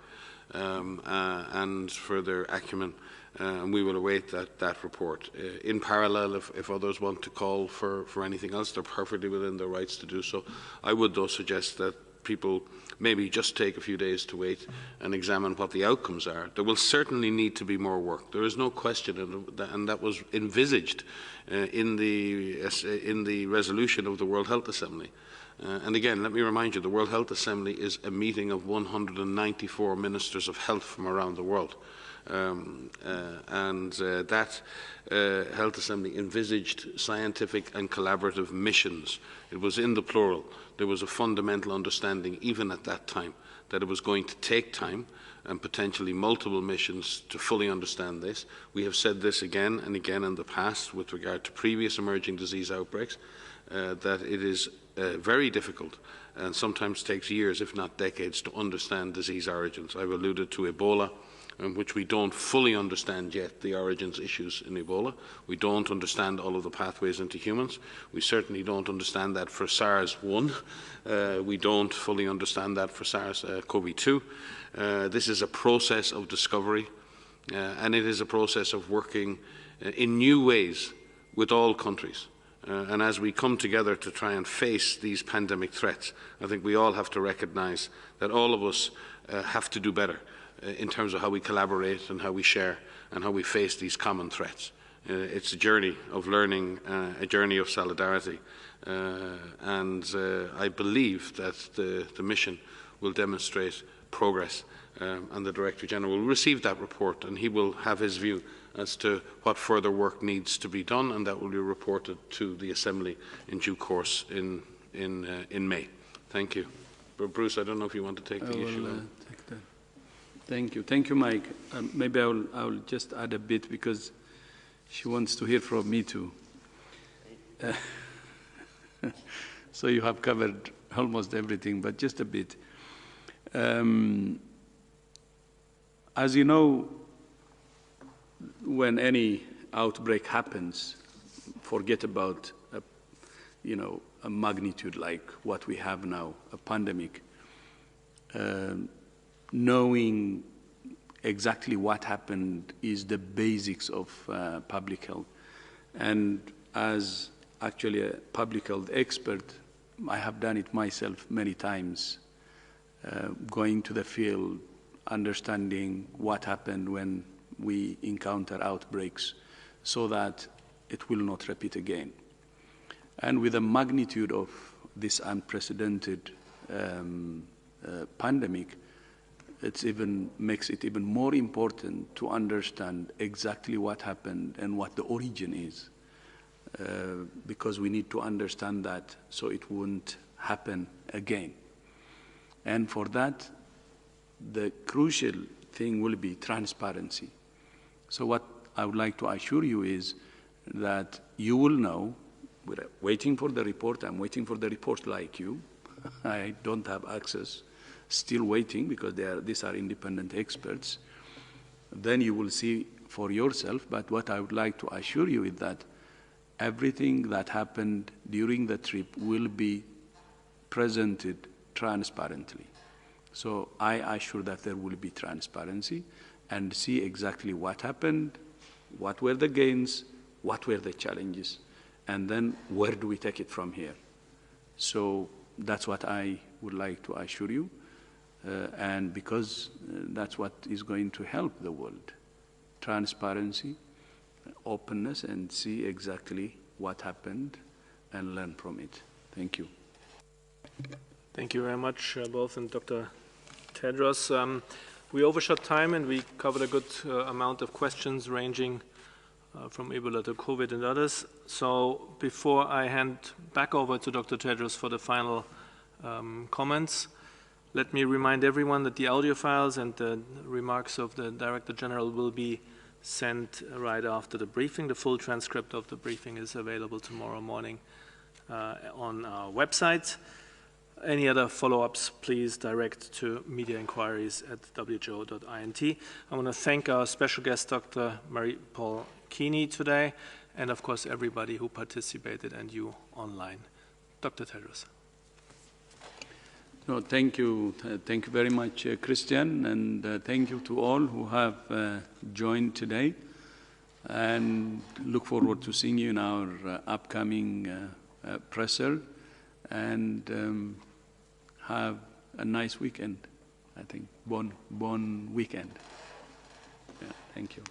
and for their acumen, and we will await that report. In parallel, if others want to call for anything else, they're perfectly within their rights to do so. I would, though, suggest that people maybe just take a few days to wait and examine what the outcomes are. There will certainly need to be more work. There is no question, and that was envisaged in the resolution of the World Health Assembly. And again, let me remind you, the World Health Assembly is a meeting of 194 ministers of health from around the world. That Health Assembly envisaged scientific and collaborative missions. It was in the plural. There was a fundamental understanding, even at that time, that it was going to take time and potentially multiple missions to fully understand this. We have said this again and again in the past with regard to previous emerging disease outbreaks, that it is very difficult and sometimes takes years, if not decades, to understand disease origins. I've alluded to Ebola, in which we don't fully understand yet the origins issues in Ebola. We don't understand all of the pathways into humans. We certainly don't understand that for SARS-1. We don't fully understand that for SARS-CoV-2. This is a process of discovery, and it is a process of working in new ways with all countries. And as we come together to try and face these pandemic threats, I think we all have to recognise that all of us have to do better in terms of how we collaborate and how we share and how we face these common threats. It's a journey of learning, a journey of solidarity, and I believe that the mission will demonstrate progress, and the Director General will receive that report, and he will have his view as to what further work needs to be done, and that will be reported to the Assembly in due course in May. Thank you. But Bruce, I don't know if you want to take the issue. Thank you, Mike. Maybe I'll just add a bit because she wants to hear from me too. So you have covered almost everything, but just a bit. As you know, when any outbreak happens, forget about a magnitude like what we have now, a pandemic. Knowing exactly what happened is the basics of public health. And as actually a public health expert, I have done it myself many times, going to the field, understanding what happened when we encounter outbreaks so that it will not repeat again. And with the magnitude of this unprecedented pandemic, it makes it even more important to understand exactly what happened and what the origin is, because we need to understand that so it won't happen again. And for that, the crucial thing will be transparency. So what I would like to assure you is that you will know, we're waiting for the report, I'm waiting for the report like you, I don't have access, still waiting because these are independent experts. Then you will see for yourself, but what I would like to assure you is that everything that happened during the trip will be presented transparently. So I assure that there will be transparency and see exactly what happened, what were the gains, what were the challenges, and then where do we take it from here. So that's what I would like to assure you. And because that's what is going to help the world transparency, openness, and see exactly what happened and learn from it. Thank you. Thank you very much, both, and Dr. Tedros. We overshot time and we covered a good amount of questions ranging from Ebola to COVID and others. So before I hand back over to Dr. Tedros for the final comments, let me remind everyone that the audio files and the remarks of the Director General will be sent right after the briefing. The full transcript of the briefing is available tomorrow morning on our website. Any other follow-ups, please direct to media inquiries at who.int. I want to thank our special guest, Dr. Marie-Paul Keeney, today, and of course everybody who participated and you online. Dr. Tedros. No, thank you. Thank you very much, Christian, and thank you to all who have joined today. And look forward to seeing you in our upcoming presser. And have a nice weekend, I think. Bon weekend. Yeah, thank you.